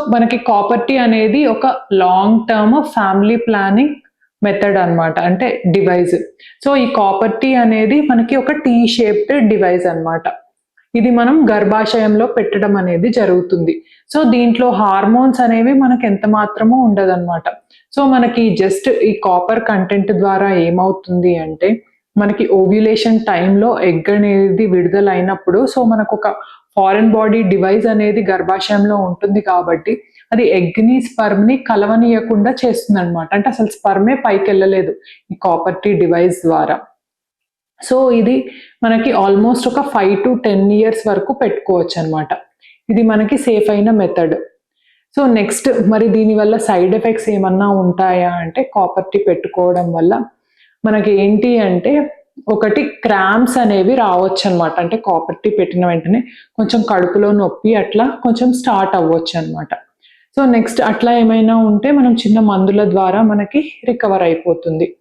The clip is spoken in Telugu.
మనకి కాపర్ టీ అనేది ఒక long term family planning method అన్నమాట. అంటే డివైస్. సో, ఈ కాపర్ టీ అనేది మనకి ఒక టీ షేప్డ్ డివైస్ అన్నమాట. ఇది మనం గర్భాశయంలో పెట్టడం అనేది జరుగుతుంది. సో, దీంట్లో హార్మోన్స్ అనేవి మనకు ఎంత మాత్రము ఉండదన్నమాట. సో, మనకి జస్ట్ ఈ కాపర్ కంటెంట్ ద్వారా ఏమవుతుంది అంటే, మనకి ఓవ్యులేషన్ టైంలో ఎగ్ అనేది విడుదలైనప్పుడు సో, మనకొక ఫారెన్ బాడీ డివైస్ అనేది గర్భాశయంలో ఉంటుంది కాబట్టి, అది ఎగ్‌ని, స్పెర్మ్‌ని కలవనీయకుండా చేస్తుందన్నమాట. అంటే అసలు స్పెర్మే పైకెళ్ళలేదు ఈ కాపర్ టీ డివైస్ ద్వారా. సో, ఇది మనకి ఆల్మోస్ట్ ఒక 5-10 ఇయర్స్ వరకు పెట్టుకోవచ్చనమాట. ఇది మనకి సేఫ్ అయిన మెథడ్. సో, నెక్స్ట్ మరి దీనివల్ల సైడ్ ఎఫెక్ట్స్ ఏమన్నా ఉంటాయా అంటే, కాపర్ టీ పెట్టుకోవడం వల్ల మనకి ఏంటి అంటే, ఒకటి క్రాంప్స్ అనేవి రావచ్చనమాట. అంటే కాపర్ టీ పెట్టిన వెంటనే కొంచెం కడుపులో నొప్పి అట్లా కొంచెం స్టార్ట్ అవ్వొచ్చనమాట. సో, నెక్స్ట్ అట్లా ఏమైనా ఉంటే మనం చిన్న మందుల ద్వారా మనకి రికవర్ అయిపోతుంది.